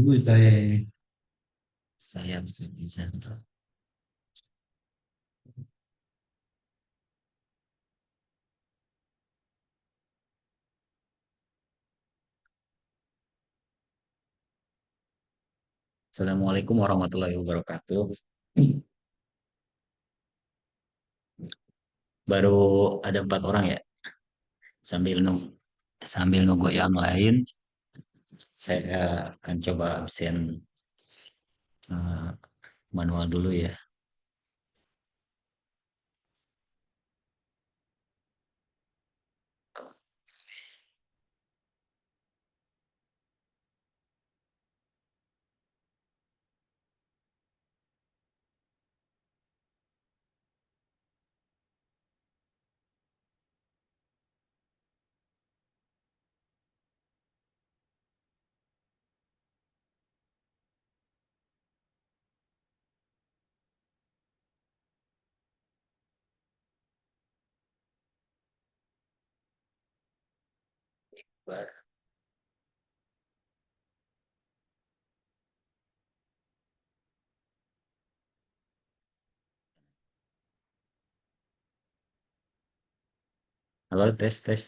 Dulu saya ini. Saya bisa bicara. Assalamualaikum warahmatullahi wabarakatuh. Baru ada 4 orang ya. Sambil nunggu yang lain, saya akan coba absen eh, manual dulu ya. Halo, tes tes.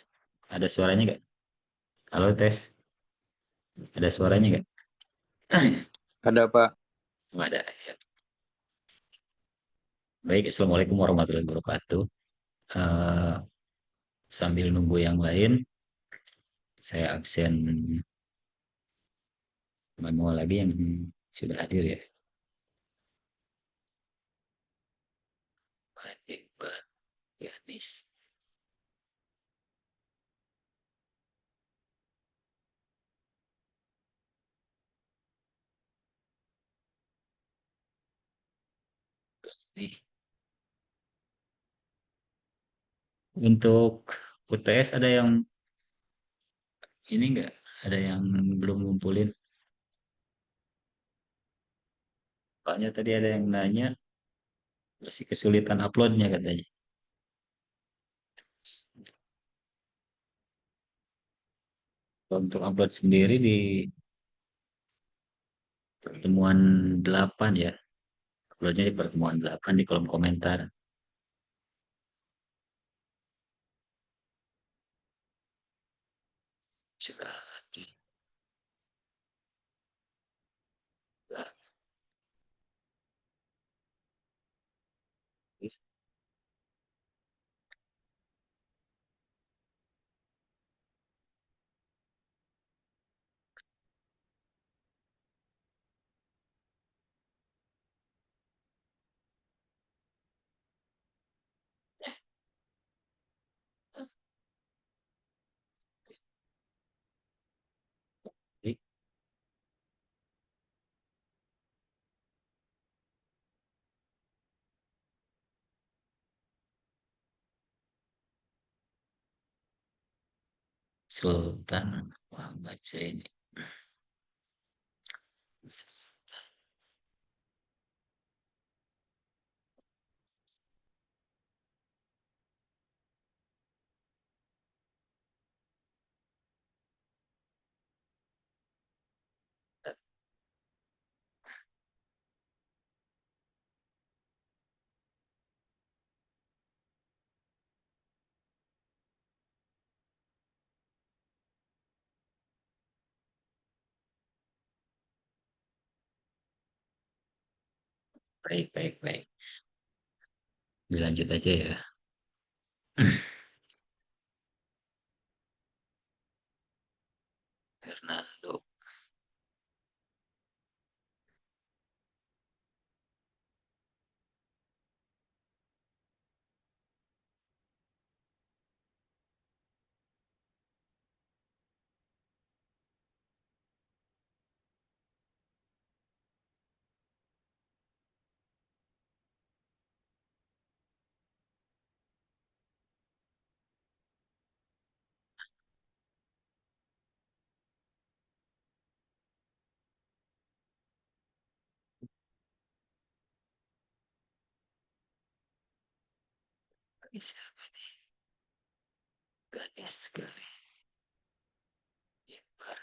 Ada suaranya nggak? Halo, tes. Ada suaranya nggak? Ada Pak. Nggak ada. Ya. Baik, assalamualaikum warahmatullahi wabarakatuh. Eh, Sambil nunggu yang lain, saya absen manual lagi yang sudah hadir ya. Baik, Pak Yanis. Nih, untuk UTS ada yang ini enggak? Ada yang belum ngumpulin? Soalnya tadi ada yang nanya masih kesulitan uploadnya katanya. Untuk upload sendiri di pertemuan 8 ya. Uploadnya di pertemuan 8 di kolom komentar. Sudah Sultan Muhammad Zaini. Baik, baik, baik. Dilanjut aja ya. Fernando. Siapa nih? Gadis sekali. Ibar.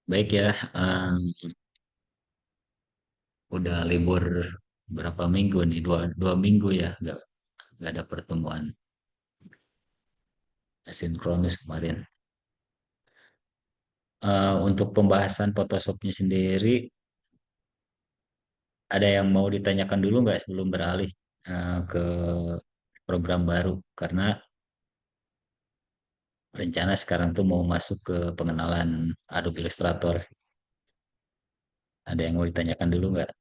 Baik ya, udah libur berapa minggu nih? Dua minggu ya, nggak ada pertemuan asinkronus kemarin. Untuk pembahasan Photoshopnya sendiri, ada yang mau ditanyakan dulu nggak sebelum beralih ke program baru? Karena rencana sekarang tuh mau masuk ke pengenalan Adobe Illustrator. Ada yang mau ditanyakan dulu nggak?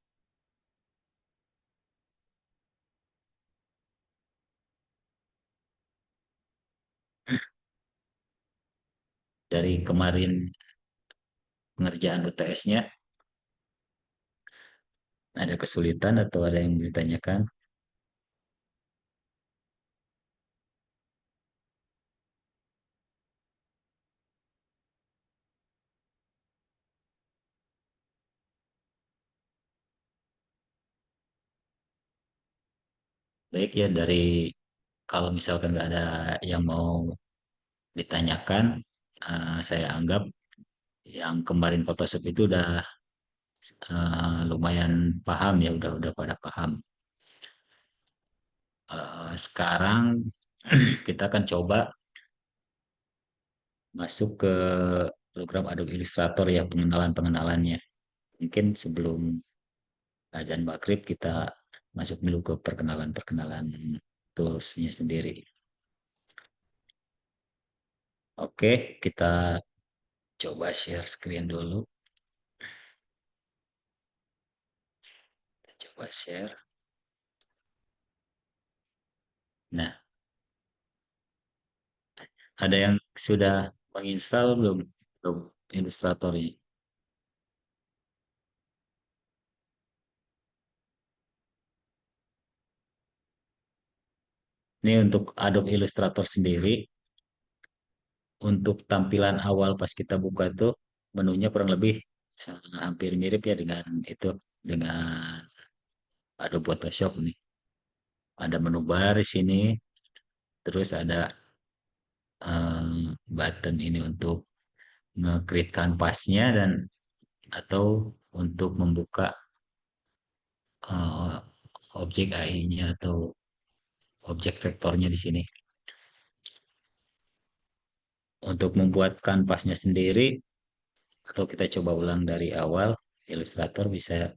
Dari kemarin pengerjaan UTS-nya, ada kesulitan atau ada yang ditanyakan? Baik ya, kalau misalkan nggak ada yang mau ditanyakan, saya anggap yang kemarin Photoshop itu udah lumayan paham ya, udah pada paham. Sekarang kita akan coba masuk ke program Adobe Illustrator ya, pengenalan-pengenalannya. Mungkin sebelum azan maghrib kita masuk dulu ke perkenalan-perkenalan toolsnya sendiri. Oke, kita coba share screen dulu. Kita coba share. Nah, ada yang sudah menginstal belum? Belum Illustrator-nya. Ini untuk Adobe Illustrator sendiri, untuk tampilan awal pas kita buka tuh menunya kurang lebih hampir mirip ya dengan itu, dengan Adobe Photoshop nih. Ada menu bar di sini, terus ada button ini untuk nge-create kanvasnya dan atau untuk membuka eh, objek AI-nya atau objek vektornya di sini. Untuk membuat kanvasnya sendiri atau kita coba ulang dari awal, Illustrator bisa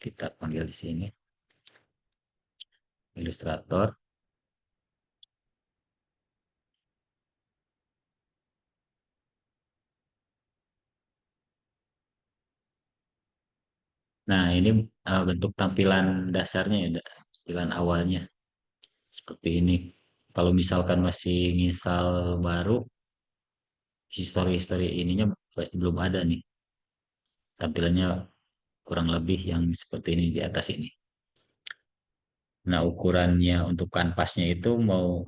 kita panggil di sini, Illustrator. Nah, ini bentuk tampilan dasarnya ya, tampilan awalnya seperti ini. Kalau misalkan masih nginstal baru, history-history ininya pasti belum ada nih. Tampilannya kurang lebih yang seperti ini di atas ini. Nah, ukurannya untuk kanvasnya itu mau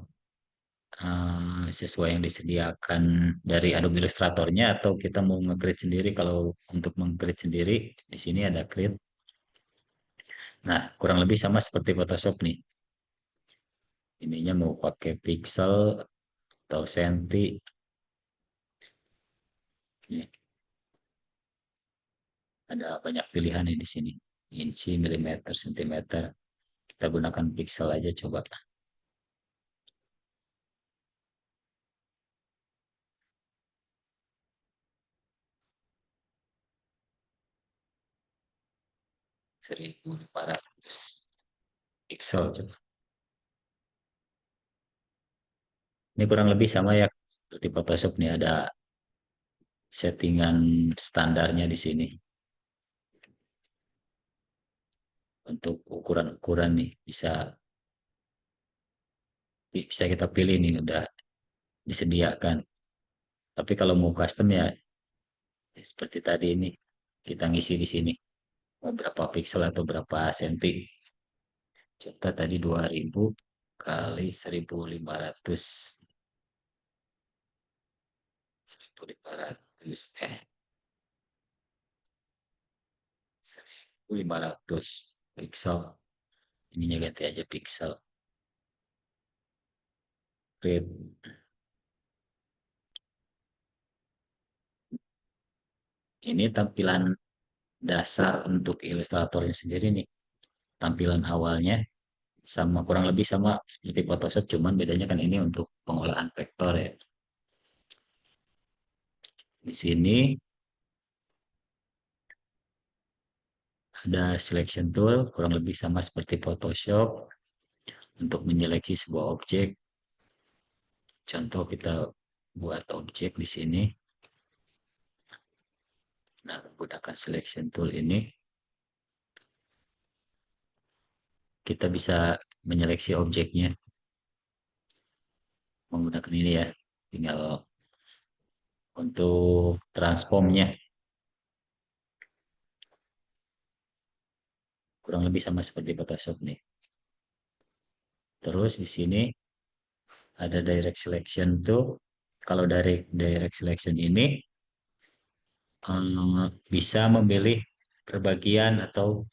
sesuai yang disediakan dari Adobe Illustratornya atau kita mau nge-create sendiri. Kalau untuk meng-create sendiri, di sini ada create. Nah, kurang lebih sama seperti Photoshop nih. Ininya mau pakai pixel atau senti. Nih, ada banyak pilihan nih di sini. Inci, milimeter, sentimeter. Kita gunakan pixel aja coba. 1500 pixel coba. Ini kurang lebih sama ya seperti Photoshop nih, ada settingan standarnya di sini untuk ukuran-ukuran nih, bisa kita pilih nih, udah disediakan. Tapi kalau mau custom ya seperti tadi ini, kita ngisi di sini mau berapa pixel atau berapa senti. Contoh tadi 2000 kali 1500, 1500 1500 pixel. Ininya ganti aja pixel. Create. Ini tampilan dasar untuk ilustratornya sendiri nih. Tampilan awalnya sama kurang lebih sama seperti Photoshop, cuman bedanya kan ini untuk pengolahan vektor ya. Di sini ada selection tool, kurang lebih sama seperti Photoshop untuk menyeleksi sebuah objek. Contoh kita buat objek di sini. Nah, menggunakan selection tool ini kita bisa menyeleksi objeknya menggunakan ini ya. Tinggal untuk transformnya kurang lebih sama seperti Photoshop nih. Terus di sini ada direct selection tuh. Kalau dari direct selection ini bisa memilih perbagian atau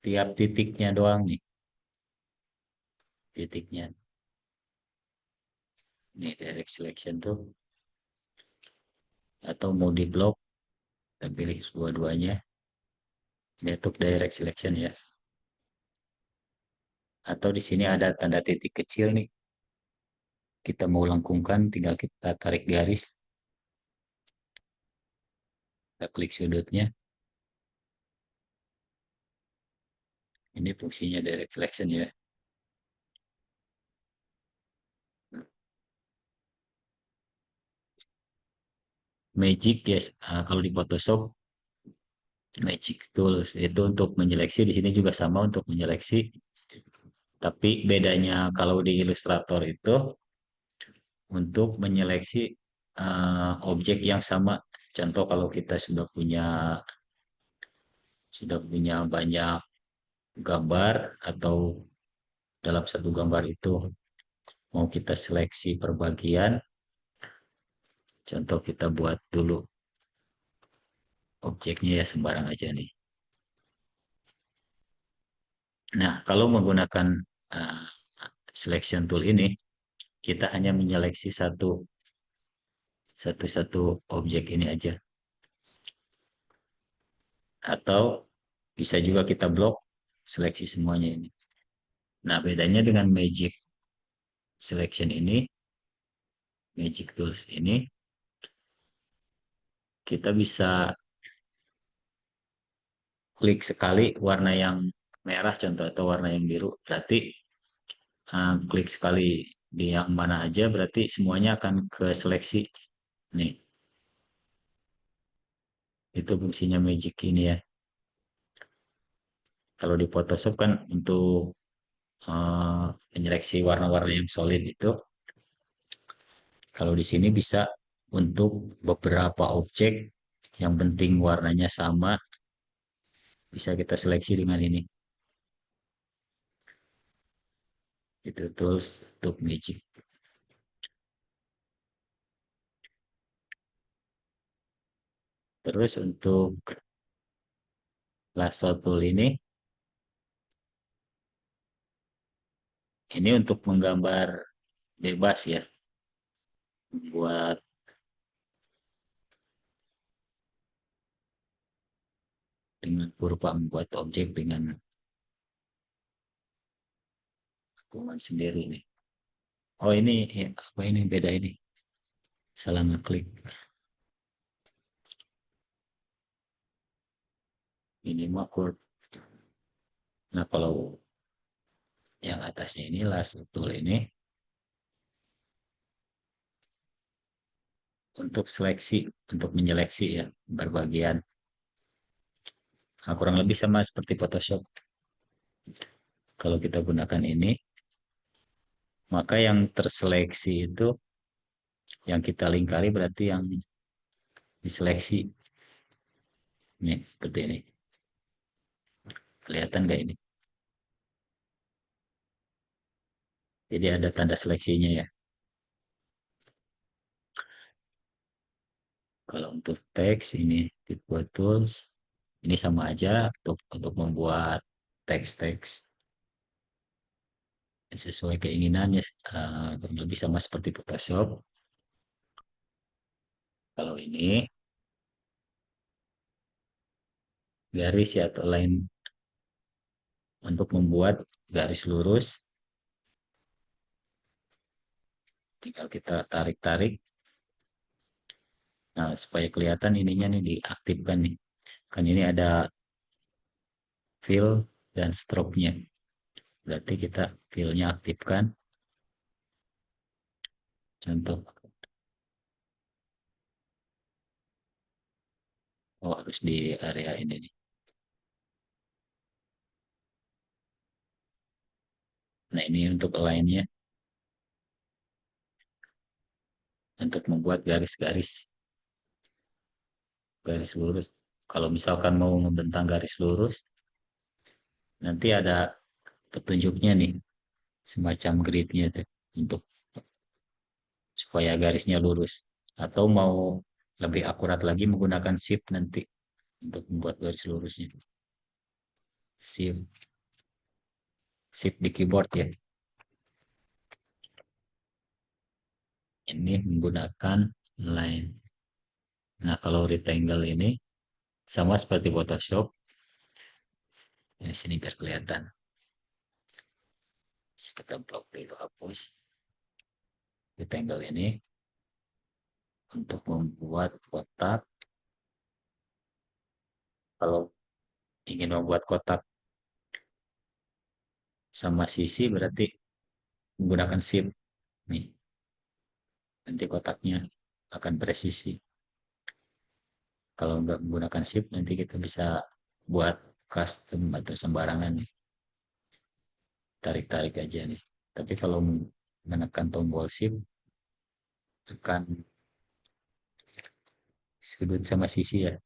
tiap titiknya doang nih. Titiknya. Nih direct selection tuh. Atau mau di block, kita pilih dua-duanya. Ini untuk direct selection ya. Atau di sini ada tanda titik kecil nih. Kita mau lengkungkan, tinggal kita tarik garis. Kita klik sudutnya. Ini fungsinya direct selection ya. Magic ya, kalau di Photoshop Magic Tools itu untuk menyeleksi, di sini juga sama untuk menyeleksi. Tapi bedanya kalau di Illustrator itu untuk menyeleksi objek yang sama. Contoh kalau kita sudah punya banyak gambar atau dalam satu gambar itu mau kita seleksi perbagian, contoh kita buat dulu objeknya ya sembarang aja nih. Nah, kalau menggunakan uh, selection tool ini, kita hanya menyeleksi satu-satu objek ini aja. Atau bisa juga kita blok seleksi semuanya ini. Nah, bedanya dengan Magic Selection ini, Magic Tools ini, kita bisa klik sekali warna yang merah contoh atau warna yang biru, berarti klik sekali di yang mana aja, berarti semuanya akan ke seleksi. Nih, itu fungsinya Magic ini ya. Kalau di Photoshop kan untuk menyeleksi warna-warna yang solid itu, kalau di sini bisa untuk beberapa objek yang penting warnanya sama, bisa kita seleksi dengan ini. Itu tools untuk Magic. Terus untuk lasso tool ini untuk menggambar bebas ya, buat dengan kurva membuat objek dengan akungan sendiri nih. Oh ini ya, apa ini beda ini? Salah ngeklik. Ini mah curve. Nah kalau yang atasnya ini lasso tool ini untuk seleksi, untuk menyeleksi ya berbagian. Nah, kurang lebih sama seperti Photoshop. Kalau kita gunakan ini, maka yang terseleksi itu yang kita lingkari berarti yang diseleksi. Nih, seperti ini. Kelihatan nggak ini? Jadi ada tanda seleksinya ya. Kalau untuk teks ini tipe tools, ini sama aja untuk membuat teks-teks sesuai keinginannya, kurang lebih sama seperti Photoshop. Kalau ini garis ya atau line untuk membuat garis lurus. Tinggal kita tarik-tarik. Nah, supaya kelihatan ininya nih diaktifkan nih. Kan ini ada fill dan stroke-nya. Berarti kita fill-nya aktifkan. Contoh, oh harus di area ini nih. Nah, ini untuk align-nya, untuk membuat garis-garis, garis lurus. Kalau misalkan mau membentang garis lurus, nanti ada petunjuknya nih, semacam grid-nya tuh, untuk supaya garisnya lurus. Atau mau lebih akurat lagi menggunakan shift nanti untuk membuat garis lurusnya. Shift, shift di keyboard ya. Ini menggunakan line. Nah, kalau rectangle ini sama seperti Photoshop. Di sini biar kelihatan. Kita blok dulu, hapus rectangle ini untuk membuat kotak. Kalau ingin membuat kotak sama sisi berarti menggunakan shift nih. Nanti kotaknya akan presisi. Kalau nggak menggunakan shift nanti kita bisa buat custom atau sembarangan nih. Tarik-tarik aja nih. Tapi kalau menekan tombol shift akan sudut sama sisi ya.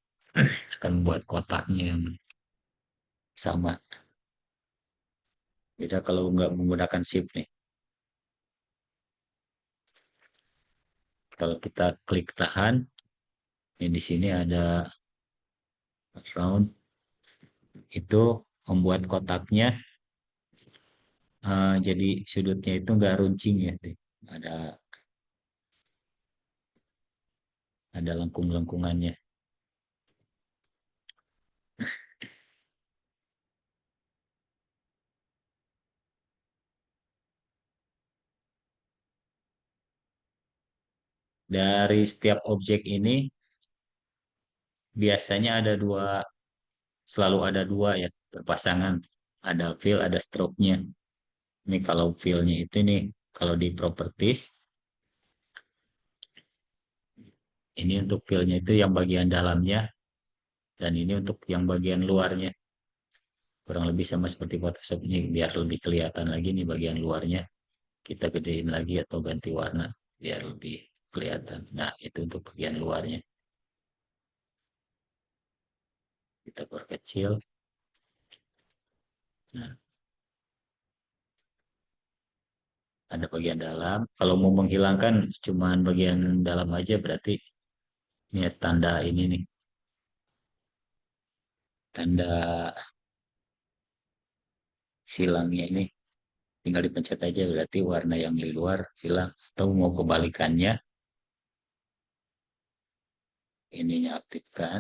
Akan membuat kotaknya yang sama. Beda kalau nggak menggunakan shift nih. Kalau kita klik tahan, ini di sini ada round, itu membuat kotaknya jadi sudutnya itu nggak runcing ya. Ada ada lengkung-lengkungannya. Dari setiap objek ini biasanya ada dua, selalu ada dua ya berpasangan. Ada fill, ada stroke-nya. Ini kalau fill-nya itu nih, kalau di properties, ini untuk fill-nya itu yang bagian dalamnya, dan ini untuk yang bagian luarnya. Kurang lebih sama seperti Photoshop ini, biar lebih kelihatan lagi nih bagian luarnya. Kita gedein lagi atau ganti warna, biar lebih kelihatan. Nah, itu untuk bagian luarnya. Kita perkecil. Nah, ada bagian dalam. Kalau mau menghilangkan cuman bagian dalam aja berarti ini tanda ini nih. Tanda silangnya ini tinggal dipencet aja berarti warna yang di luar hilang. Atau mau kebalikannya, ininya aktifkan,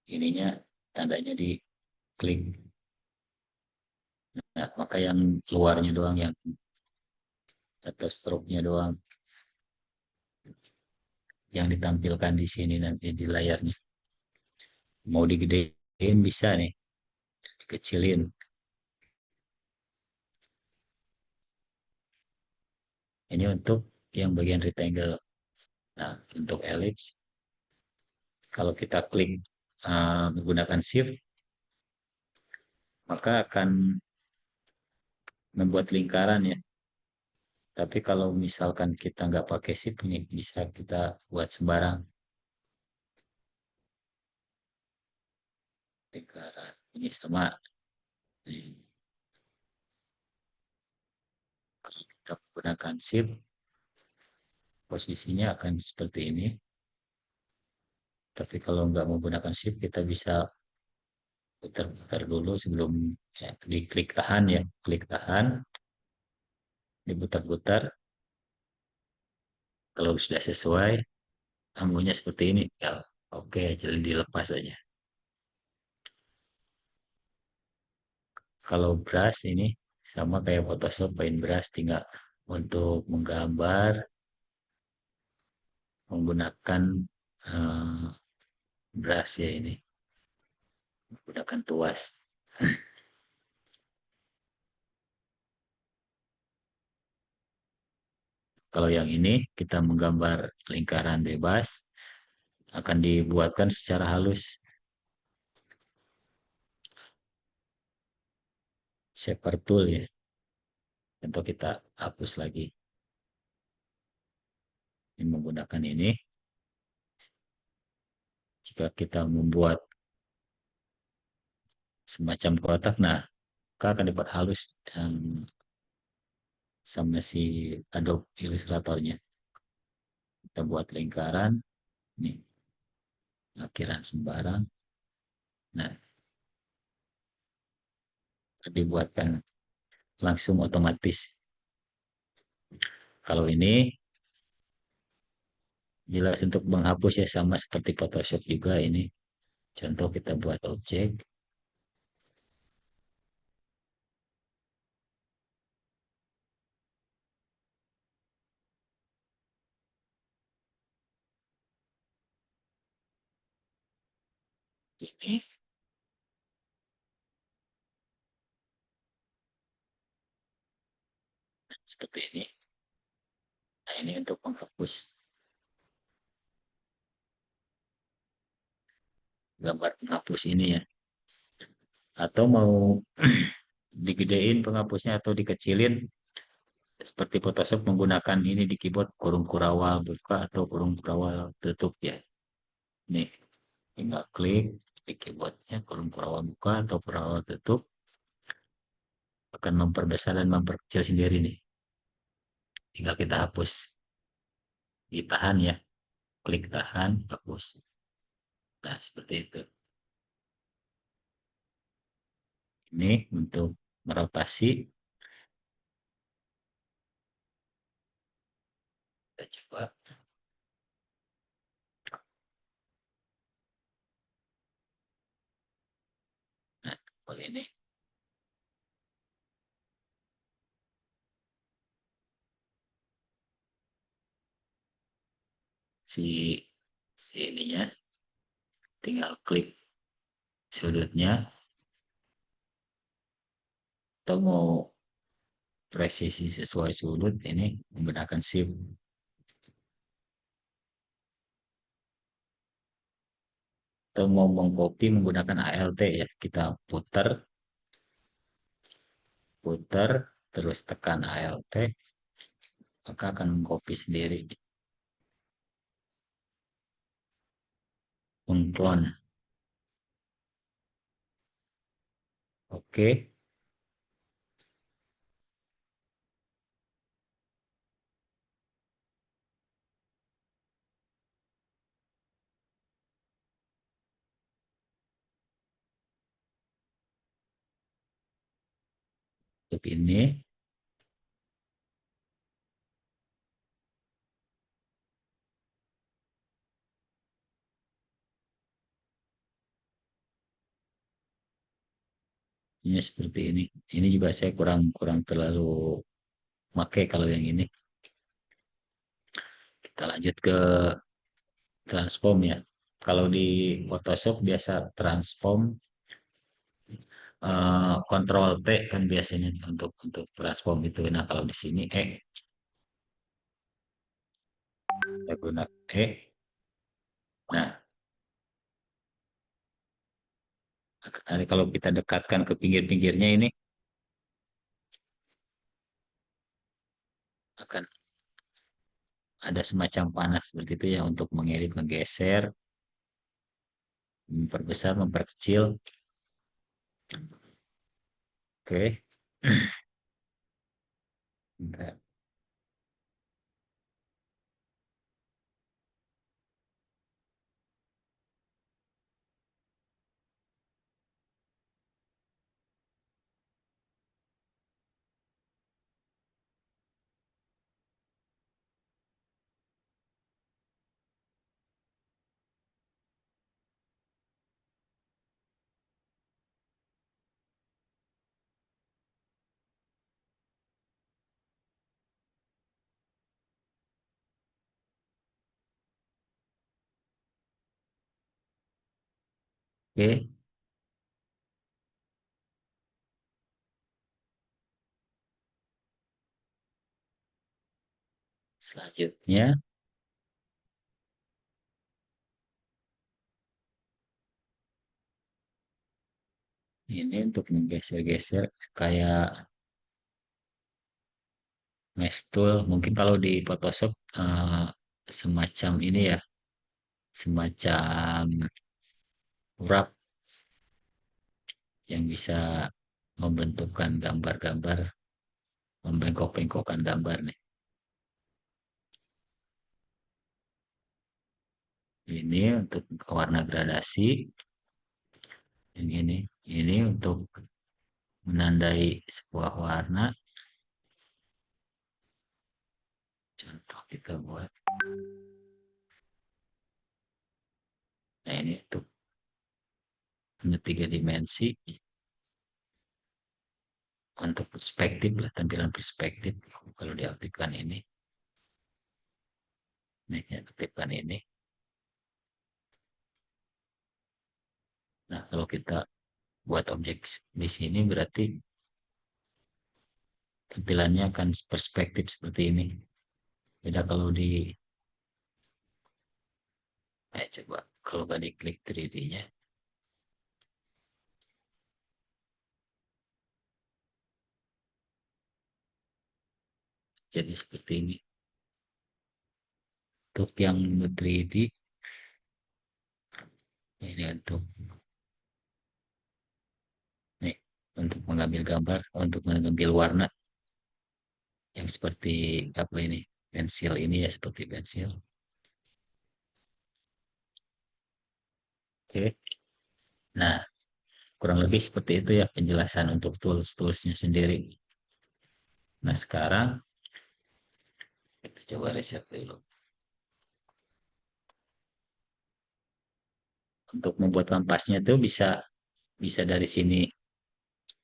ininya tandanya di klik. Nah, maka yang luarnya doang yang atau stroke-nya doang yang ditampilkan di sini nanti di layarnya. Mau digedein bisa nih, dikecilin. Ini untuk yang bagian rectangle. Nah, untuk ellipse, kalau kita klik menggunakan shift, maka akan membuat lingkaran ya. Tapi kalau misalkan kita nggak pakai shift ini, bisa kita buat sembarang lingkaran. Ini sama. Nih, kalau kita menggunakan shift, posisinya akan seperti ini. Tapi kalau nggak menggunakan shift, kita bisa putar-putar dulu sebelum ya, diklik tahan ya. Klik tahan, diputar-putar. Kalau sudah sesuai, ambunya seperti ini. Tinggal oke, jadi dilepas aja. Kalau brush ini sama kayak Photoshop, paintbrush tinggal untuk menggambar menggunakan eh, brush ya ini, menggunakan tuas. Kalau yang ini kita menggambar lingkaran bebas akan dibuatkan secara halus. Shaper tool ya, atau kita hapus lagi. Ini menggunakan ini, jika kita membuat semacam kotak, nah maka akan diperhalus sama si Adobe Illustratornya. Kita buat lingkaran, nih, akhiran sembarang. Nah, dibuatkan langsung otomatis. Kalau ini jelas untuk menghapus ya sama seperti Photoshop juga ini. Contoh kita buat objek, ini seperti ini. Nah, ini untuk menghapus gambar penghapus ini ya. Atau mau digedein penghapusnya atau dikecilin seperti Photoshop menggunakan ini di keyboard kurung kurawal buka atau kurung kurawal tutup ya. Nih, tinggal klik di keyboardnya kurung kurawal buka atau kurawal tutup akan memperbesar dan memperkecil sendiri nih. Tinggal kita hapus. Ditahan ya, klik tahan, hapus. Nah, seperti itu. Ini untuk merotasi, kita coba. Nah, seperti ini. Si, si ininya, tinggal klik sudutnya, atau mau presisi sesuai sudut ini menggunakan shift, atau mau mengcopy menggunakan ALT ya, kita putar putar terus tekan ALT maka akan mengcopy sendiri. Mengclone. Oke, untuk ini seperti ini. Ini juga saya kurang kurang terlalu pakai kalau yang ini. Kita lanjut ke transform ya. Kalau di Photoshop biasa transform, Control T kan biasanya untuk transform itu. Nah, kalau di sini kita gunakan Nah, kalau kita dekatkan ke pinggir-pinggirnya ini akan ada semacam panah seperti itu ya untuk mengedit, menggeser, memperbesar, memperkecil. Oke. Bentar. Oke, selanjutnya ini untuk menggeser-geser kayak mesh tool. Mungkin kalau di Photoshop semacam ini ya, semacam wrap yang bisa membentukkan gambar-gambar, membengkok-bengkokkan gambar nih. Ini untuk warna gradasi, yang ini untuk menandai sebuah warna. Contoh kita buat, nah ini untuk tiga dimensi, untuk perspektif lah, tampilan perspektif. Kalau diaktifkan ini, nah aktifkan ini. Nah kalau kita buat objek di sini berarti tampilannya akan perspektif seperti ini. Beda kalau di, coba kalau nggak diklik 3D-nya, jadi seperti ini. Untuk yang 3D, ini untuk nih untuk mengambil gambar, untuk mengambil warna yang seperti apa ini, pensil ini ya seperti pensil. Oke, nah kurang lebih seperti itu ya penjelasan untuk tools-toolsnya sendiri. Nah sekarang kita coba reset dulu. Untuk membuat kampasnya itu bisa bisa dari sini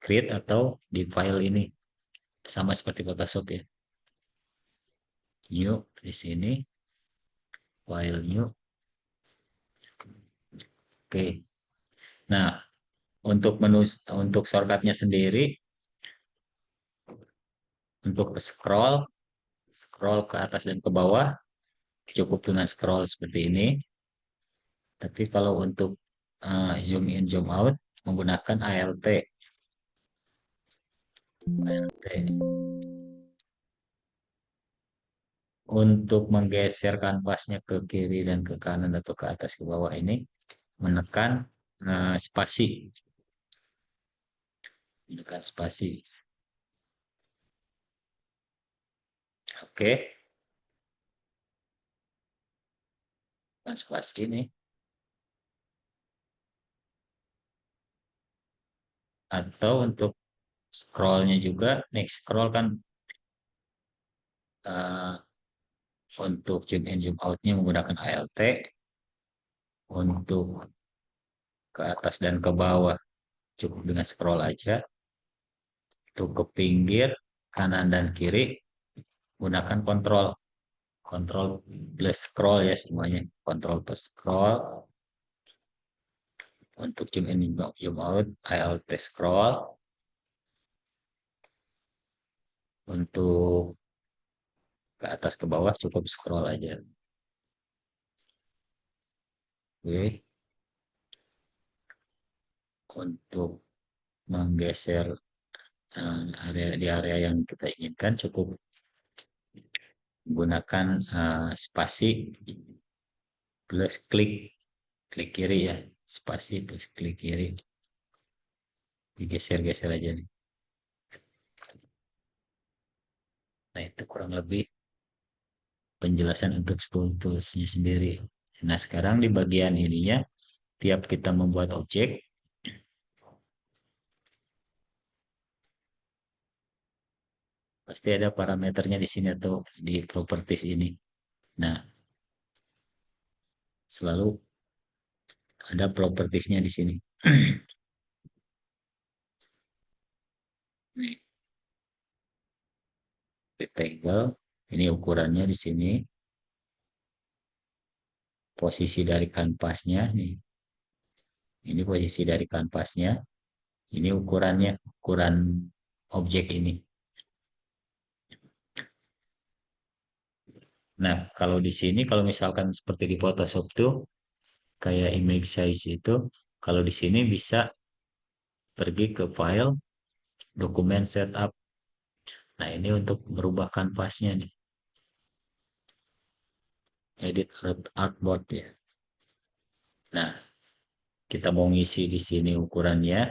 create atau di file ini sama seperti Photoshop ya. New di sini, file new. Oke. Nah, untuk menu untuk shortcutnya sendiri, untuk scroll, scroll ke atas dan ke bawah, cukup dengan scroll seperti ini. Tapi kalau untuk zoom in, zoom out, menggunakan ALT. ALT. Untuk menggeser kanvasnya ke kiri dan ke kanan atau ke atas ke bawah ini, menekan spasi. Menekan spasi. Oke, menekan spasi ini. Atau untuk scrollnya juga, nih scroll kan eh, untuk zoom in zoom outnya menggunakan ALT, untuk ke atas dan ke bawah cukup dengan scroll aja, untuk ke pinggir kanan dan kiri gunakan kontrol, kontrol plus scroll ya semuanya, kontrol plus scroll. Untuk zoom in zoom out ALT scroll, untuk ke atas ke bawah cukup scroll aja. Oke, untuk menggeser area di area yang kita inginkan cukup menggunakan spasi plus klik, klik kiri ya, spasi plus klik kiri, digeser-geser aja nih. Nah itu kurang lebih penjelasan untuk tools-toolsnya sendiri. Nah sekarang di bagian ininya, tiap kita membuat objek, pasti ada parameternya di sini atau di properties ini. Nah selalu ada propertiesnya di sini. Nih, rectangle, ini ukurannya di sini, posisi dari kanvasnya nih, Ini posisi dari kanvasnya. Ini ukurannya, ukuran objek ini. Nah, kalau di sini, kalau misalkan seperti di Photoshop tuh, kayak image size itu, kalau di sini bisa pergi ke file, dokumen setup. Nah, ini untuk merubah kanvasnya nih. Edit artboard ya. Nah, kita mau ngisi di sini ukurannya,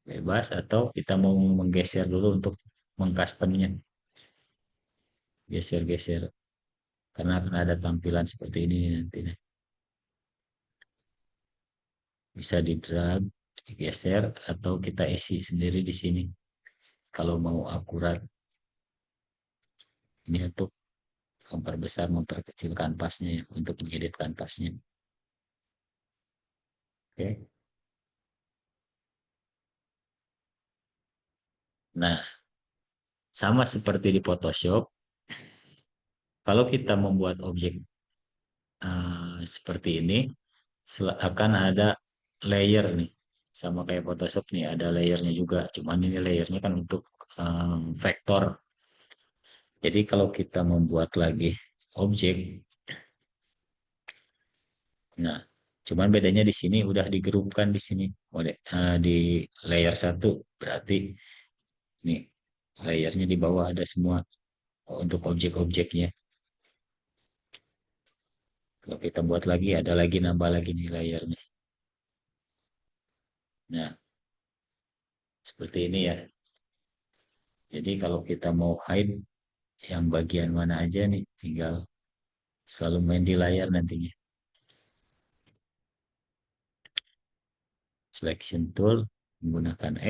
bebas, atau kita mau menggeser dulu untuk mengcustomnya. Geser-geser. Karena akan ada tampilan seperti ini nanti. Bisa di drag, digeser, atau kita isi sendiri di sini. Kalau mau akurat, ini untuk memperbesar, memperkecil kanvasnya ya, untuk mengedit kanvasnya. Oke. Nah, sama seperti di Photoshop, kalau kita membuat objek seperti ini, akan ada layer nih. Sama kayak Photoshop nih, ada layernya juga. Cuman ini layernya kan untuk vektor. Jadi kalau kita membuat lagi objek, nah, cuman bedanya di sini udah digerupkan di sini di layer satu, berarti nih layernya di bawah ada semua untuk objek-objeknya. Kalau kita buat lagi ada lagi nambah lagi nih layernya. Nah, seperti ini ya. Jadi kalau kita mau hide yang bagian mana aja nih, tinggal selalu main di layar nantinya. Selection tool menggunakan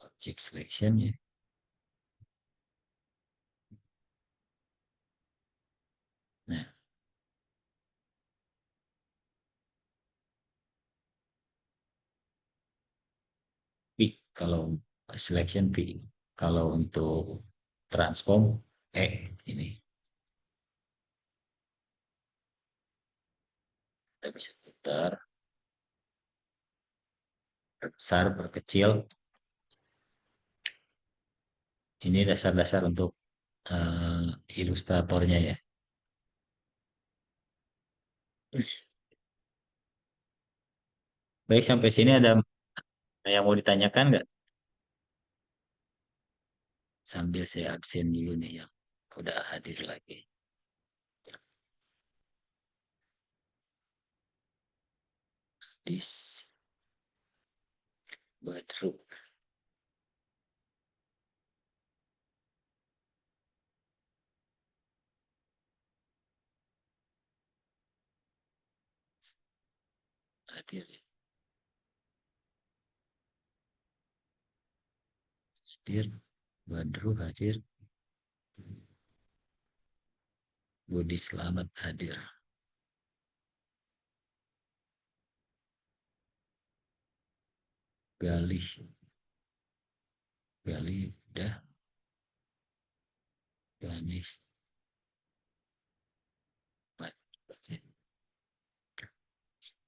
object selection ya. Nah, P kalau selection P. Kalau untuk transform ini kita bisa putar, besar, berkecil. Ini dasar-dasar untuk ilustratornya ya. Baik, sampai sini ada yang mau ditanyakan nggak? Sambil saya absen dulu nih yang udah hadir lagi. Dis Badru hadir, hadir, Badru hadir, Budi Selamat hadir. Galih, Galih udah, Ganis,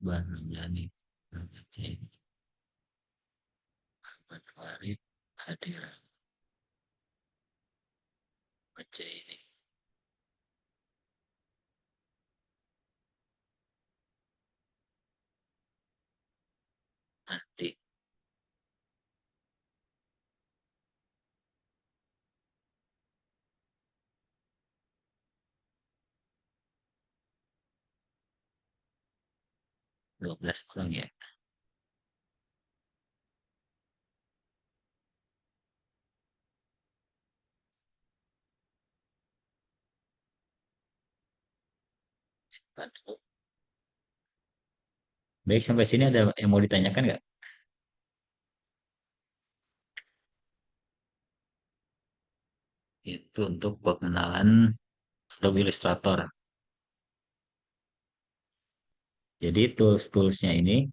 Ban Ramdhani, Ahmad Farid hadir. Baca ini nanti 12 orang ya. Simpan dulu. Baik, sampai sini ada yang mau ditanyakan nggak? Itu untuk pengenalan Adobe Illustrator. Jadi tools-toolsnya ini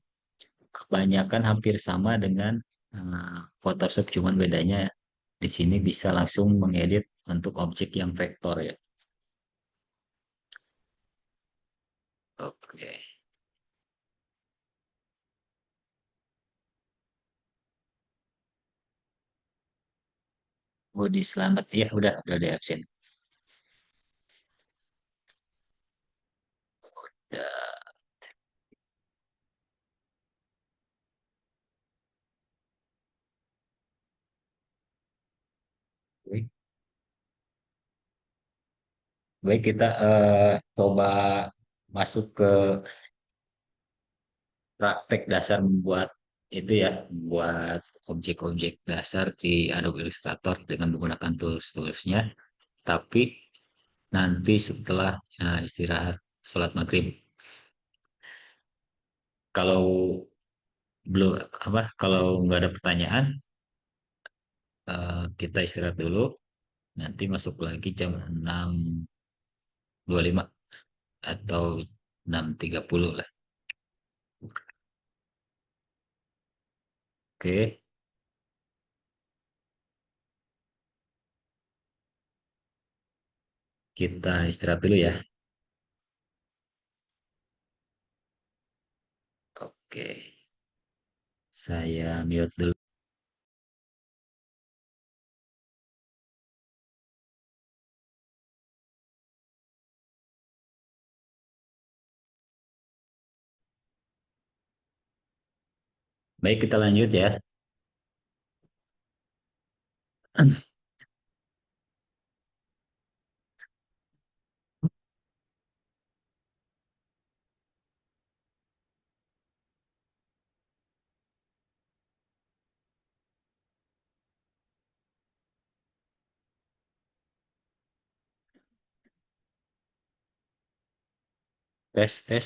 kebanyakan hampir sama dengan Photoshop, cuman bedanya di sini bisa langsung mengedit untuk objek yang vektor ya. Oke. Budi selamat ya, udah di absen. Udah. Baik, baik kita coba masuk ke praktek dasar membuat itu ya, buat objek-objek dasar di Adobe Illustrator dengan menggunakan tools-toolsnya. Tapi nanti setelah istirahat sholat maghrib. Kalau belum apa, kalau nggak ada pertanyaan, kita istirahat dulu. Nanti masuk lagi jam 6.25 atau 6.30 lah. Oke, kita istirahat dulu ya. Oke, saya mute dulu. Baik, kita lanjut ya. Tes, tes.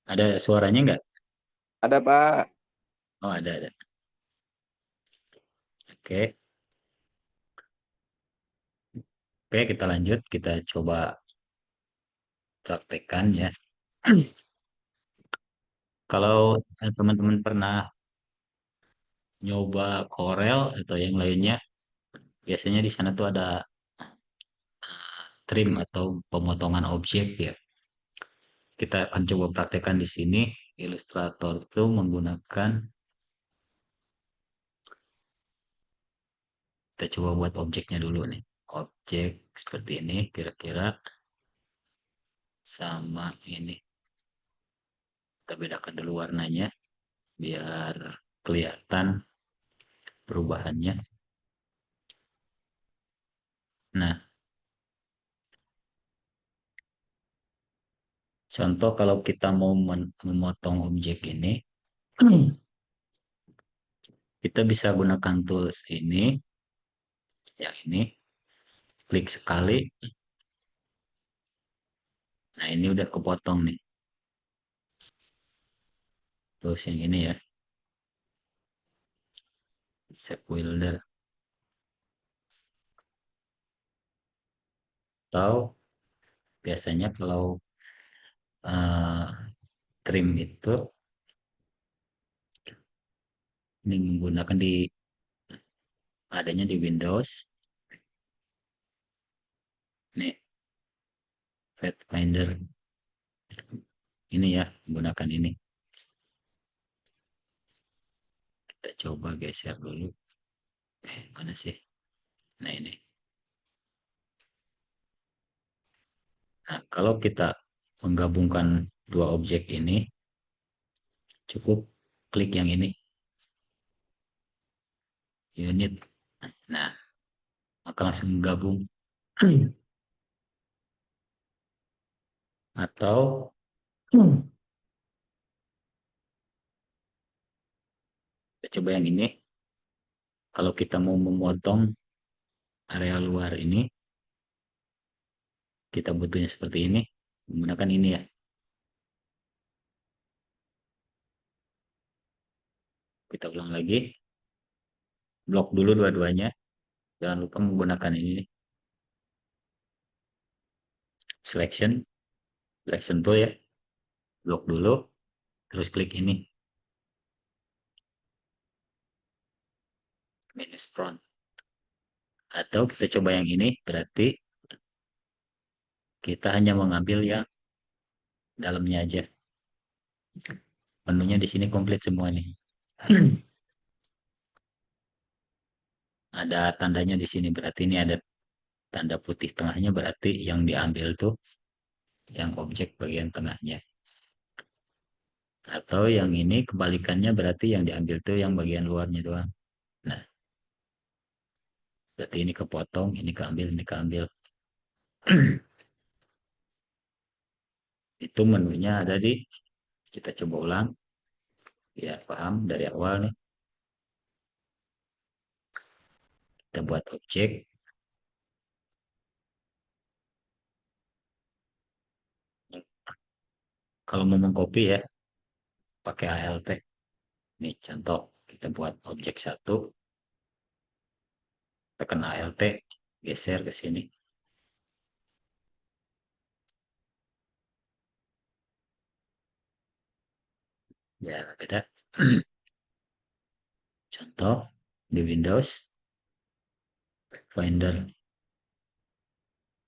Ada suaranya nggak? Ada Pak. Oh, ada. Oke, oke, kita lanjut. Kita coba praktekkan ya. Kalau teman-teman pernah nyoba Corel atau yang lainnya, biasanya di sana tuh ada trim atau pemotongan objek ya. Kita akan coba praktekkan di sini. Illustrator itu menggunakan, kita coba buat objeknya dulu nih. Objek seperti ini kira-kira sama ini. Kita bedakan dulu warnanya biar kelihatan perubahannya. Nah, contoh kalau kita mau memotong objek ini, kita bisa gunakan tools ini, yang ini, klik sekali. Nah, ini udah kepotong nih, tools yang ini ya, shape builder. Atau biasanya kalau eh, trim itu, ini menggunakan adanya di Windows, nih, Pathfinder ini ya, menggunakan ini. Kita coba geser dulu. Mana sih? Nah, ini. Nah, kalau kita menggabungkan dua objek ini, cukup klik yang ini, unit. Nah, maka langsung menggabung. Atau kita coba yang ini. Kalau kita mau memotong area luar ini, kita butuhnya seperti ini. Menggunakan ini ya. Kita ulang lagi. Blok dulu dua-duanya. Jangan lupa menggunakan ini. Selection. Selection tool ya. Blok dulu. Terus klik ini. Minus front. Atau kita coba yang ini. Berarti kita hanya mengambil yang dalamnya aja. Menunya di sini komplit semua nih. Ada tandanya di sini, berarti ini ada tanda putih tengahnya, berarti yang diambil tuh yang objek bagian tengahnya. Atau yang ini kebalikannya, berarti yang diambil tuh yang bagian luarnya doang. Nah, berarti ini kepotong, ini keambil, ini keambil. Itu menunya ada di, kita coba ulang, biar paham dari awal nih. Kita buat objek. Kalau mau mengcopy ya, pakai ALT. Nih contoh, kita buat objek satu, tekan ALT, geser ke sini. Ya, beda. Contoh, di Windows, Finder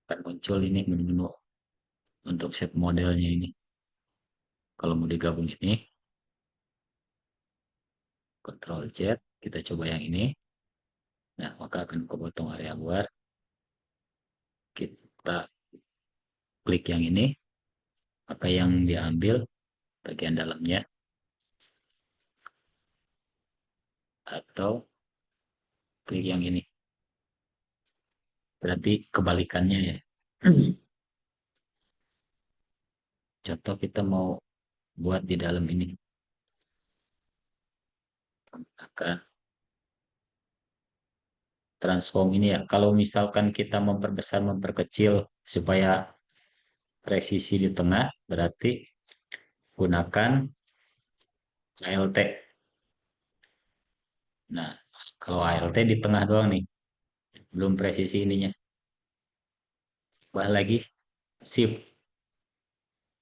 akan muncul ini menu untuk set modelnya ini. Kalau mau digabung ini, Ctrl Z, kita coba yang ini. Nah, maka akan kepotong area luar. Kita klik yang ini, maka yang diambil bagian dalamnya, atau klik yang ini. Berarti kebalikannya ya. Contoh kita mau buat di dalam ini. Maka transform ini ya. Kalau misalkan kita memperbesar, memperkecil supaya presisi di tengah, berarti gunakan ALT. Nah, kalau ALT di tengah doang nih, belum presisi ininya. Bah lagi, shift.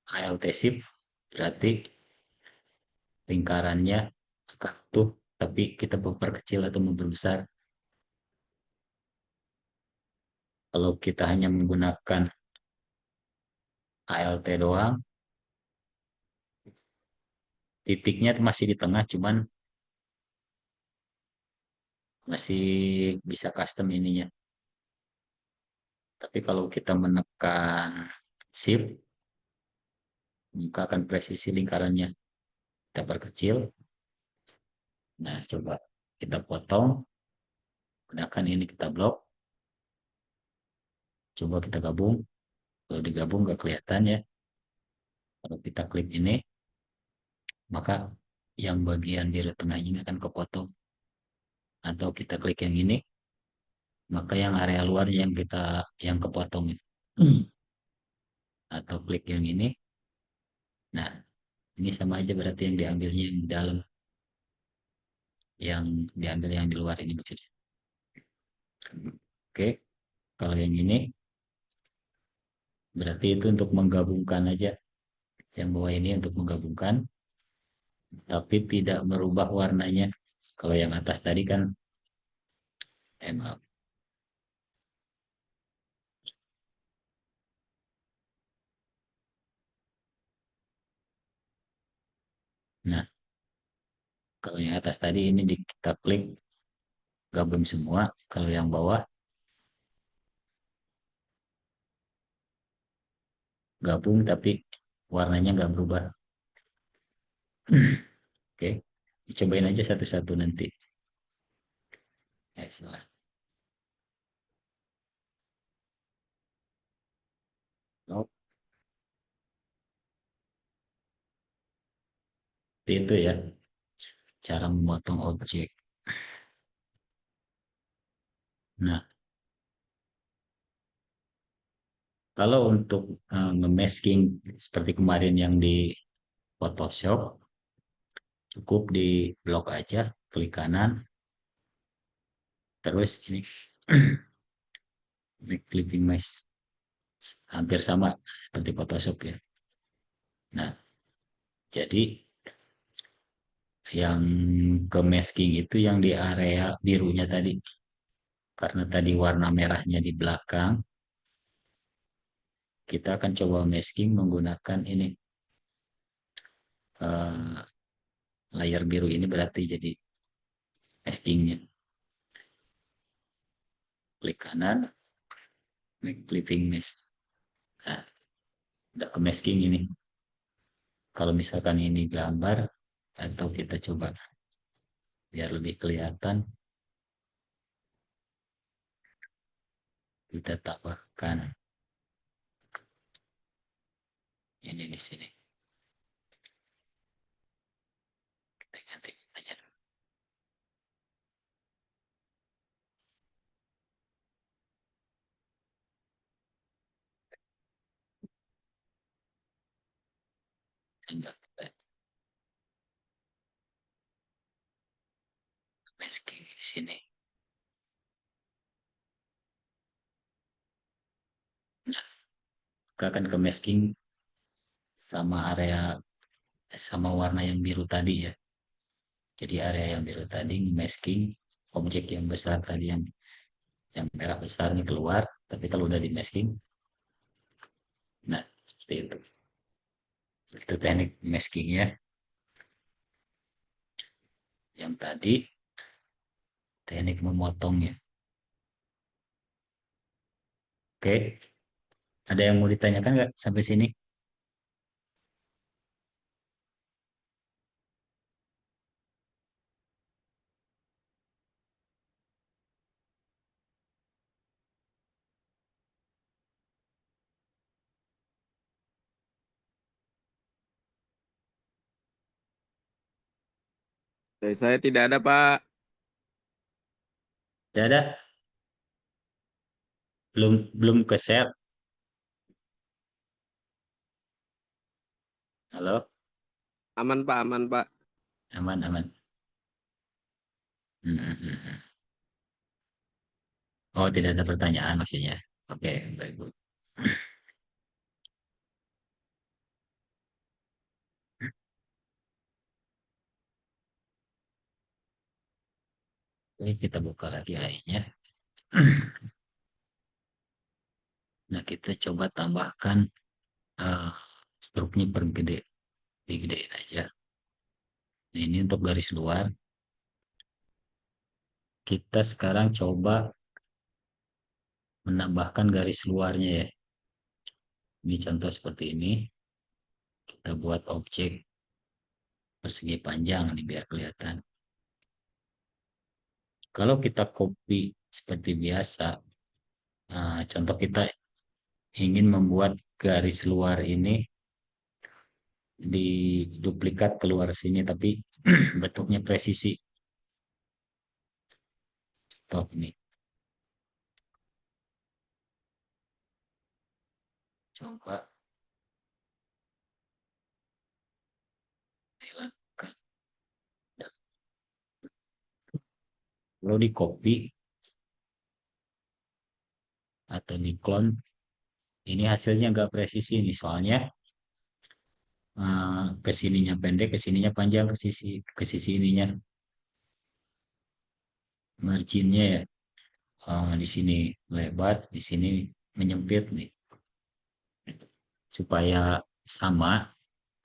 ALT shift, berarti lingkarannya akan utuh, tapi kita memperkecil atau memperbesar. Kalau kita hanya menggunakan ALT doang, titiknya masih di tengah, cuman masih bisa custom ininya. Tapi kalau kita menekan shift, maka akan presisi lingkarannya. Kita perkecil. Nah, coba kita potong, gunakan ini kita blok. Coba kita gabung. Kalau digabung nggak kelihatan ya. Kalau kita klik ini, maka yang bagian di tengah ini akan kepotong. Atau kita klik yang ini, maka yang area luar yang kepotong. Atau klik yang ini. Nah, ini sama aja berarti yang diambilnya yang di dalam, yang diambil yang di luar ini maksudnya. Oke, kalau yang ini berarti itu untuk menggabungkan aja. Yang bawah ini untuk menggabungkan, tapi tidak merubah warnanya. Kalau yang atas tadi kan, maaf. Nah, kalau yang atas tadi ini kita klik gabung semua. Kalau yang bawah gabung tapi warnanya nggak berubah. Oke, dicobain aja satu-satu nanti. Salah. Oh, itu ya cara memotong objek. Nah, kalau untuk nge-masking seperti kemarin yang di Photoshop, cukup di blok aja, klik kanan, terus ini make clipping mesh, hampir sama seperti Photoshop ya. Nah, jadi yang ke masking itu yang di area birunya tadi. Karena tadi warna merahnya di belakang, kita akan coba masking menggunakan ini eh, layar biru ini berarti jadi maskingnya. Klik kanan, make clipping mask. Nah, udah ke masking ini. Kalau misalkan ini gambar atau kita coba biar lebih kelihatan, kita tambahkan ini di sini. Kita ganti aja. Sehingga kita masking di sini. Nah, kita akan ke masking sama area sama warna yang biru tadi ya. Jadi area yang biru tadi masking objek yang besar tadi yang merah besar ini keluar, tapi kalau udah di masking, nah seperti itu. Itu teknik maskingnya. Yang tadi teknik memotongnya. Oke, ada yang mau ditanyakan nggak sampai sini? Dari saya tidak ada, Pak. Tidak ada, belum belum ke share. Halo, Aman, Pak, aman, Pak. aman aman. Hmm, hmm, hmm, hmm. Oh, tidak ada pertanyaan maksudnya. Oke, baik Bu. Oke, kita buka lagi AI-nya. Nah, kita coba tambahkan eh, struknya pergede, digedein aja. Nah, ini untuk garis luar. Kita sekarang coba menambahkan garis luarnya ya. Ini contoh seperti ini. Kita buat objek persegi panjang nih biar kelihatan. Kalau kita copy seperti biasa, contoh kita ingin membuat garis luar ini diduplikat keluar sini, tapi bentuknya presisi. Contoh ini, coba hilangkan. Kalau di copy atau di clone, ini hasilnya nggak presisi nih, soalnya kesininya pendek, kesininya panjang, ke sisi ininya marginnya ya. Di sini lebar, di sini menyempit nih. Supaya sama,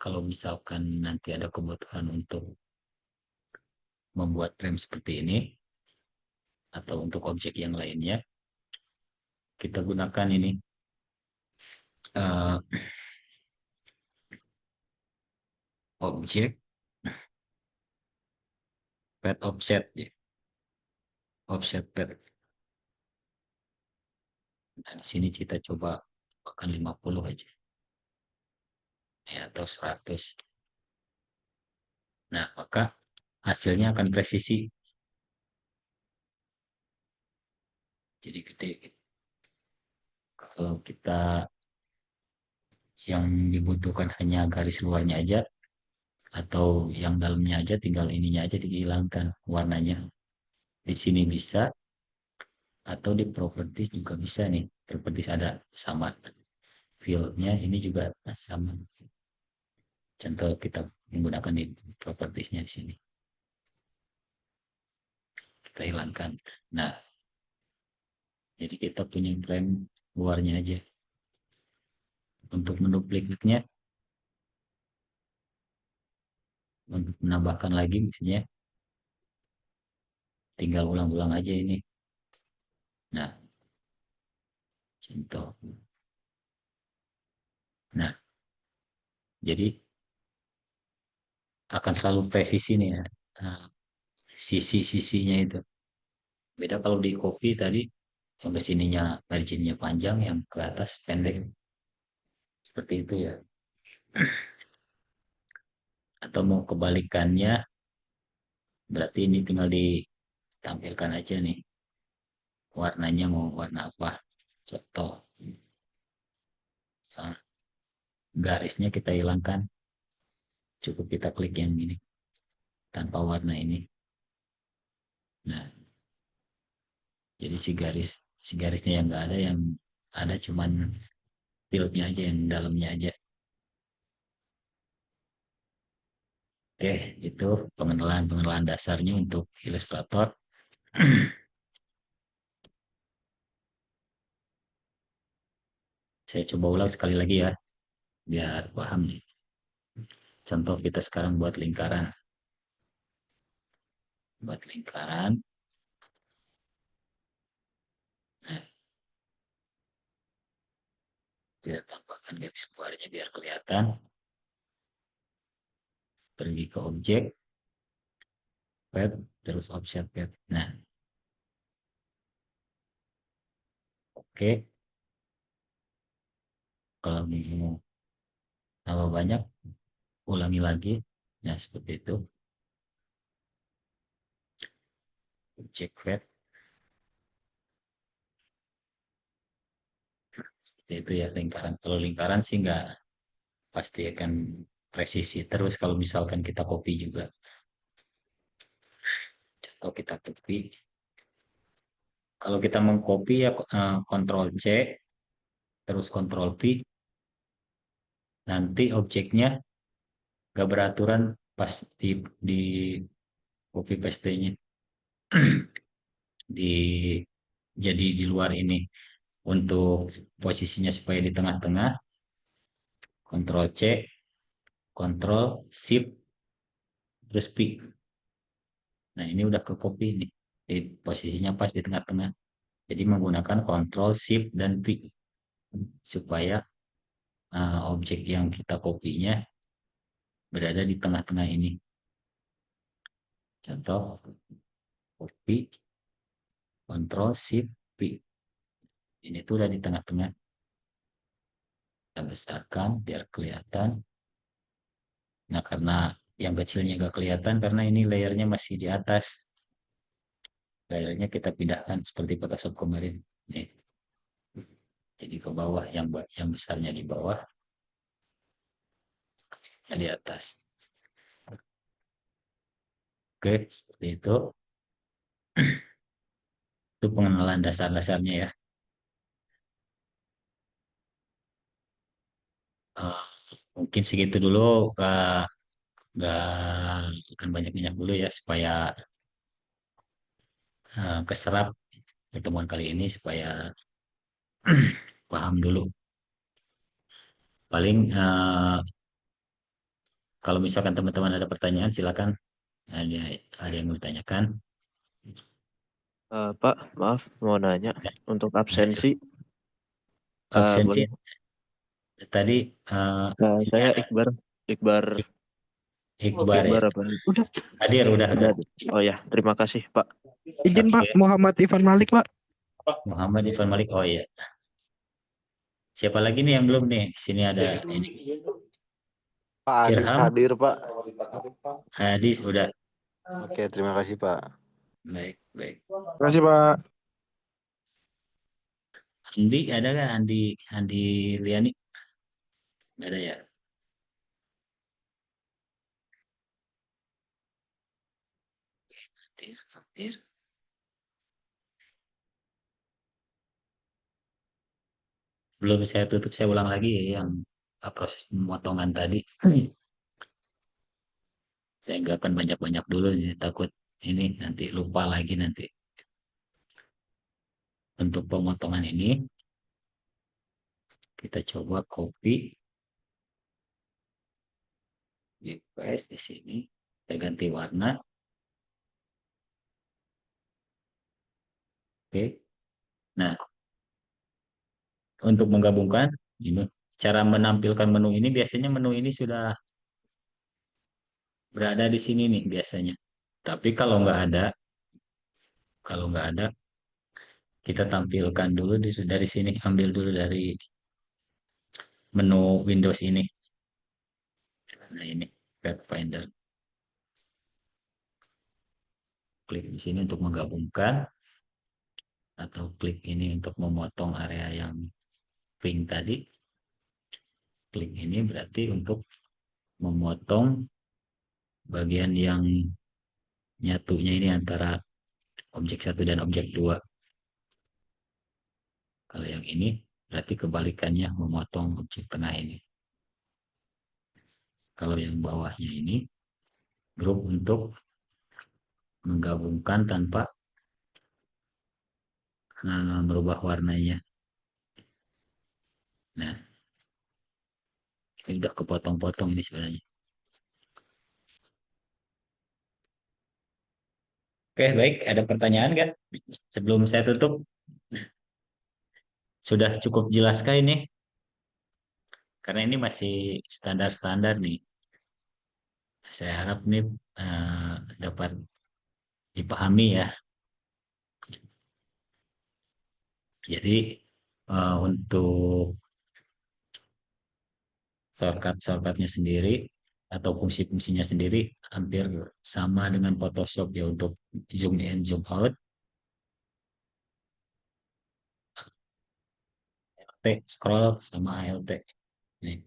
kalau misalkan nanti ada kebutuhan untuk membuat frame seperti ini, atau untuk objek yang lainnya, kita gunakan ini eh, objek pad offset ya, offset pad. Nah, di sini kita coba bahkan 50 aja ya, atau 100. Nah, maka hasilnya akan presisi, jadi gede gitu. Kalau kita yang dibutuhkan hanya garis luarnya aja atau yang dalamnya aja, tinggal ininya aja dihilangkan warnanya. Di sini bisa, atau di properties juga bisa nih. Properties ada sama fieldnya, ini juga sama. Contoh kita menggunakan di propertiesnya di sini. Kita hilangkan. Nah, jadi kita punya frame luarnya aja. Untuk menduplikatnya, untuk menambahkan lagi misalnya, tinggal ulang-ulang aja ini. Nah, contoh. Nah, jadi akan selalu presisi nih ya. Nah, sisi-sisinya itu. Beda kalau di kopi tadi, yang ke sininya marginnya panjang, yang ke atas pendek. Seperti itu ya. Atau mau kebalikannya, berarti ini tinggal ditampilkan aja nih. Warnanya mau warna apa. Contoh, eh, garisnya kita hilangkan. Cukup kita klik yang ini, tanpa warna ini. Nah, jadi si garisnya yang nggak ada, yang ada cuman fieldnya aja, yang dalamnya aja. Oke, itu pengenalan dasarnya untuk Illustrator. Saya coba ulang sekali lagi ya, biar paham nih. Contoh kita sekarang buat lingkaran. Buat lingkaran, nah, kita tambahkan garis keluarnya biar kelihatan. Pergi ke objek, web, terus offset web. Nah, oke. Kalau mau tambah banyak, ulangi lagi. Nah, seperti itu. Objek web, seperti itu ya lingkaran. Kalau lingkaran sih nggak pasti akan presisi terus kalau misalkan kita copy juga. Contoh kita copy. Kalau kita mengcopy ya Ctrl C, terus Ctrl V, nanti objeknya nggak beraturan pas di copy paste-nya. di jadi di luar ini. Untuk posisinya supaya di tengah-tengah, Ctrl C, Ctrl Shift, terus P. Nah, ini udah ke copy nih. Di posisinya pas di tengah-tengah. Jadi menggunakan Ctrl Shift dan P supaya objek yang kita kopinya berada di tengah-tengah ini. Contoh, copy, Ctrl Shift P. Ini tuh udah di tengah-tengah. Kita besarkan biar kelihatan. Nah, karena yang kecilnya gak kelihatan karena ini layernya masih di atas. Layernya kita pindahkan seperti Photoshop kemarin. Nih, jadi ke bawah, yang besarnya di bawah, yang di atas. Oke, seperti itu. Itu pengenalan dasar-dasarnya ya. Eh, Mungkin segitu dulu. Gak akan banyak-banyak dulu ya supaya keserap pertemuan kali ini supaya paham dulu. Paling kalau misalkan teman-teman ada pertanyaan silakan, ada ada yang mau ditanyakan. Pak, maaf mau nanya Ya, untuk nah, absensi absensi boleh? tadi ini Saya ada Iqbar, Iqbar, Iqbar ya. Iqbar apa? Hadir udah. Udah. Oh ya, terima kasih Pak. Izin Pak, Oke, Muhammad Ivan Malik Pak. Muhammad Irfan Malik. Oh iya. Siapa lagi nih yang belum nih? Di sini ada ini Pak Adis Irham, hadir, Pak. Hadis udah. Oke, terima kasih, Pak. Baik, baik. Terima kasih Pak. Andi ada nggak? Andi Liani? Nggak ada ya? Hadir, hadir. Belum saya tutup, saya ulang lagi ya yang proses pemotongan tadi. Saya nggak akan banyak-banyak dulu nih, takut ini nanti lupa lagi nanti. Untuk pemotongan ini, Kita coba copy, paste di sini. Kita ganti warna. Oke. Nah, untuk menggabungkan ini cara menampilkan menu ini, biasanya menu ini sudah berada di sini nih biasanya. Tapi kalau nggak ada, kita tampilkan dulu dari sini, ambil dulu dari menu Windows ini. Nah ini Pathfinder. Klik di sini untuk menggabungkan, atau klik ini untuk memotong area yang pink tadi. Klik ini berarti untuk memotong bagian yang nyatunya ini antara objek 1 dan objek 2. Kalau yang ini berarti kebalikannya, memotong objek tengah ini. Kalau yang bawahnya ini grup untuk menggabungkan tanpa merubah warnanya. Nah, ini udah kepotong-potong ini sebenarnya. Oke, baik. Ada pertanyaan nggak? Sebelum saya tutup, sudah cukup jelas kah ini? Karena ini masih standar-standar nih. Saya harap ini dapat dipahami ya. Jadi untuk shortcut-shortcutnya sendiri atau fungsi-fungsinya sendiri hampir sama dengan Photoshop ya, untuk zoom in, zoom out, scroll sama ALT. Nih,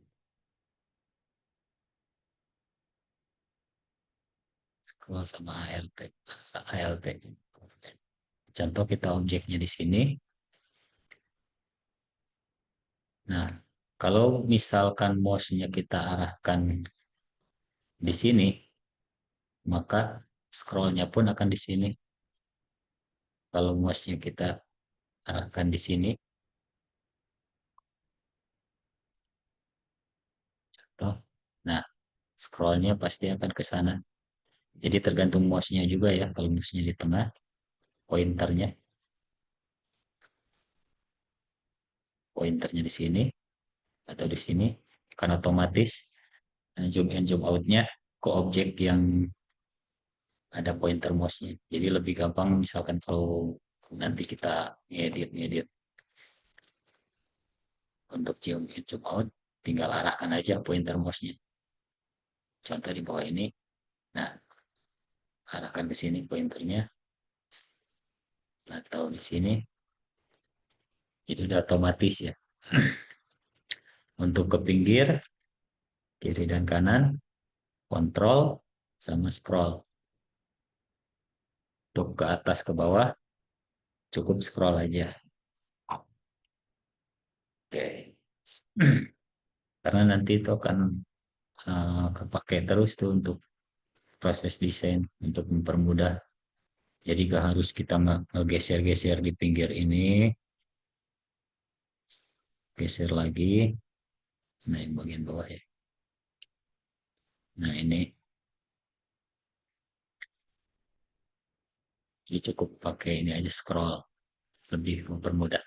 scroll sama ALT. Contoh kita objeknya di sini. Nah, kalau misalkan mouse-nya kita arahkan di sini, maka scroll-nya pun akan di sini. Kalau mouse-nya kita arahkan di sini, toh, nah scroll-nya pasti akan ke sana. Jadi tergantung mouse-nya juga ya. Kalau mouse-nya di tengah, pointernya di sini atau di sini, kan otomatis zoom in zoom out-nya ke objek yang ada pointer mouse-nya. Jadi lebih gampang misalkan kalau nanti kita ngedit untuk zoom in zoom out, tinggal arahkan aja pointer mouse-nya. Contoh di bawah ini. Nah, arahkan ke sini pointernya, atau di sini, itu udah otomatis ya. Untuk ke pinggir, kiri dan kanan, kontrol sama scroll. Untuk ke atas ke bawah, cukup scroll aja. Oke. Karena nanti itu akan kepake terus tuh untuk proses desain, untuk mempermudah. Jadi gak harus kita ngegeser-geser di pinggir ini, geser lagi. Nah, yang bagian bawah ya. Nah, ini. Jadi cukup pakai ini aja, scroll. Lebih mempermudah.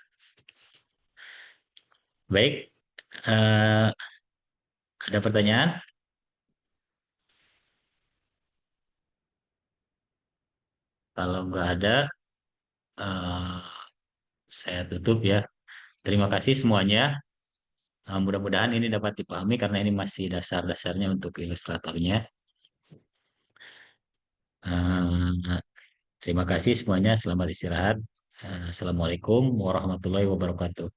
Baik. Ada pertanyaan? Kalau nggak ada, eh, saya tutup ya. Terima kasih semuanya. Mudah-mudahan ini dapat dipahami karena ini masih dasar-dasarnya untuk ilustratornya. Eh, Terima kasih semuanya. Selamat istirahat. Assalamualaikum warahmatullahi wabarakatuh.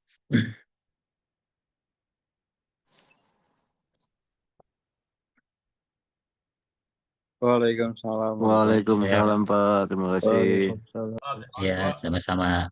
Waalaikumsalam. Ya, saya Waalaikumsalam Pak. Terima kasih. Waalaikumsalam. ya sama-sama.